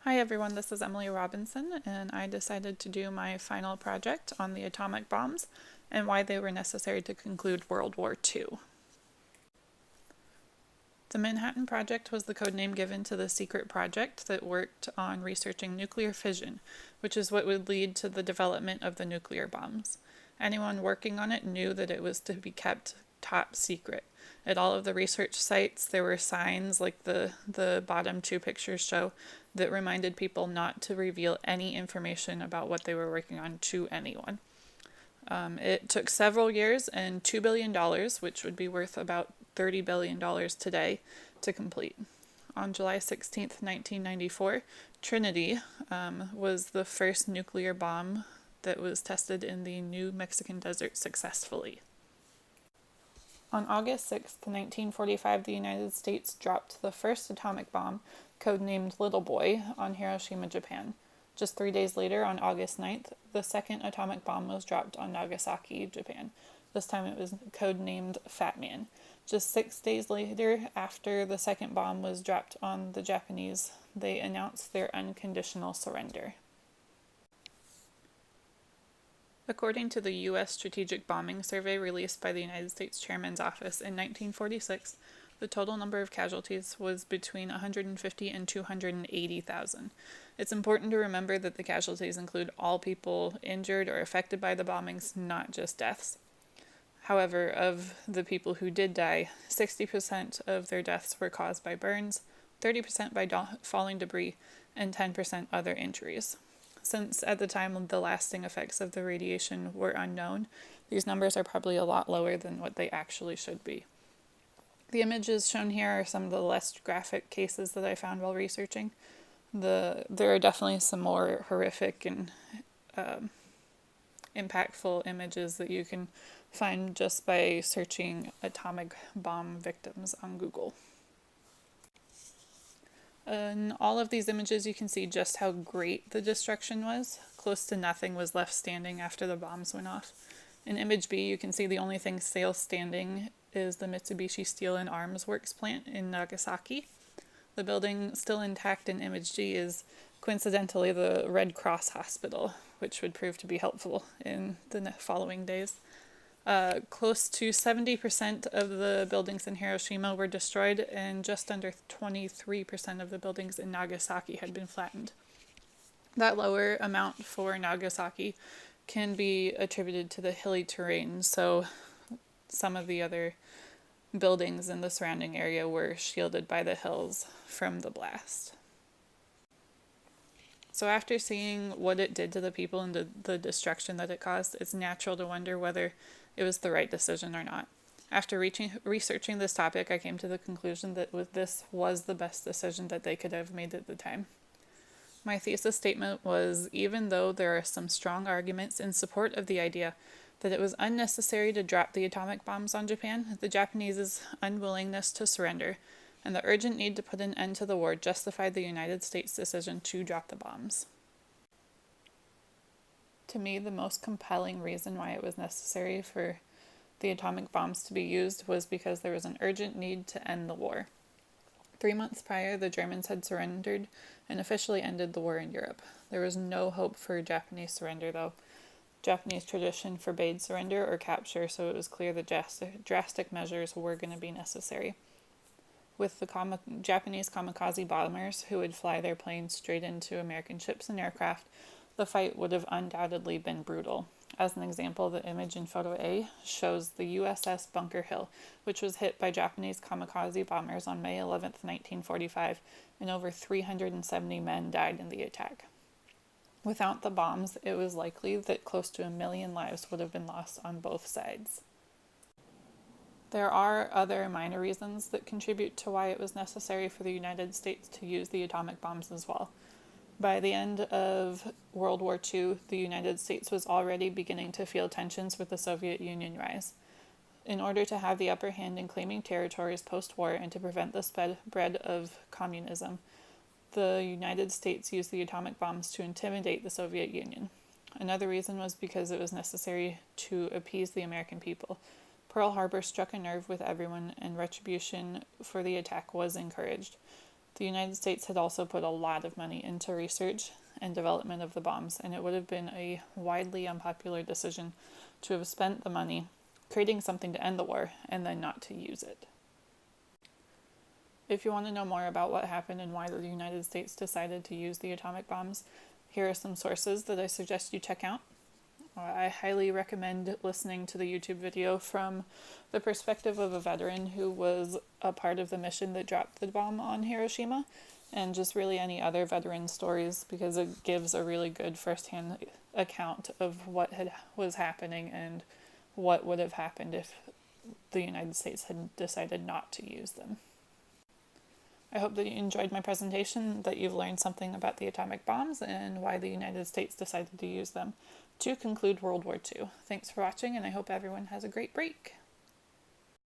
Hi everyone, this is Emily Robinson, and I decided to do my final project on the atomic bombs and why they were necessary to conclude World War II. The Manhattan Project was the codename given to the secret project that worked on researching nuclear fission, which is what would lead to the development of the nuclear bombs. Anyone working on it knew that it was to be kept top secret. At all of the research sites, there were signs, like the bottom two pictures show, that reminded people not to reveal any information about what they were working on to anyone. It took several years and $2 billion, which would be worth about $30 billion today, to complete. On July 16th, 1994, Trinity was the first nuclear bomb that was tested in the New Mexican desert successfully. On August 6th, 1945, the United States dropped the first atomic bomb, codenamed Little Boy, on Hiroshima, Japan. Just 3 days later, on August 9th, the second atomic bomb was dropped on Nagasaki, Japan. This time it was codenamed Fat Man. Just 6 days later, after the second bomb was dropped on the Japanese, they announced their unconditional surrender. According to the U.S. Strategic Bombing Survey released by the United States Chairman's Office in 1946, the total number of casualties was between 150 and 280,000. It's important to remember that the casualties include all people injured or affected by the bombings, not just deaths. However, of the people who did die, 60% of their deaths were caused by burns, 30% by falling debris, and 10% other injuries. Since at the time the lasting effects of the radiation were unknown, these numbers are probably a lot lower than what they actually should be. The images shown here are some of the less graphic cases that I found while researching. There are definitely some more horrific and impactful images that you can find just by searching atomic bomb victims on Google. In all of these images, you can see just how great the destruction was. Close to nothing was left standing after the bombs went off. In image B, you can see the only thing still standing is the Mitsubishi Steel and Arms Works plant in Nagasaki. The building still intact in image G is coincidentally the Red Cross Hospital, which would prove to be helpful in the following days. Close to 70% of the buildings in Hiroshima were destroyed, and just under 23% of the buildings in Nagasaki had been flattened. That lower amount for Nagasaki can be attributed to the hilly terrain, so some of the other buildings in the surrounding area were shielded by the hills from the blast. So after seeing what it did to the people and the destruction that it caused, it's natural to wonder whether it was the right decision or not. After researching this topic, I came to the conclusion that this was the best decision that they could have made at the time. My thesis statement was, even though there are some strong arguments in support of the idea that it was unnecessary to drop the atomic bombs on Japan, the Japanese's unwillingness to surrender and the urgent need to put an end to the war justified the United States' decision to drop the bombs. To me, the most compelling reason why it was necessary for the atomic bombs to be used was because there was an urgent need to end the war. 3 months prior, the Germans had surrendered and officially ended the war in Europe. There was no hope for Japanese surrender, though. Japanese tradition forbade surrender or capture, so it was clear that drastic measures were going to be necessary. With the Japanese kamikaze bombers who would fly their planes straight into American ships and aircraft, the fight would have undoubtedly been brutal. As an example, the image in photo A shows the USS Bunker Hill, which was hit by Japanese kamikaze bombers on May 11, 1945, and over 370 men died in the attack. Without the bombs, it was likely that close to 1 million lives would have been lost on both sides. There are other minor reasons that contribute to why it was necessary for the United States to use the atomic bombs as well. By the end of World War II, the United States was already beginning to feel tensions with the Soviet Union rise. In order to have the upper hand in claiming territories post-war and to prevent the spread of communism, the United States used the atomic bombs to intimidate the Soviet Union. Another reason was because it was necessary to appease the American people. Pearl Harbor struck a nerve with everyone, and retribution for the attack was encouraged. The United States had also put a lot of money into research and development of the bombs, and it would have been a widely unpopular decision to have spent the money creating something to end the war and then not to use it. If you want to know more about what happened and why the United States decided to use the atomic bombs, here are some sources that I suggest you check out. I highly recommend listening to the YouTube video from the perspective of a veteran who was a part of the mission that dropped the bomb on Hiroshima, and just really any other veteran stories, because it gives a really good firsthand account of what was happening and what would have happened if the United States had decided not to use them. I hope that you enjoyed my presentation, that you've learned something about the atomic bombs and why the United States decided to use them to conclude World War II. Thanks for watching, and I hope everyone has a great break.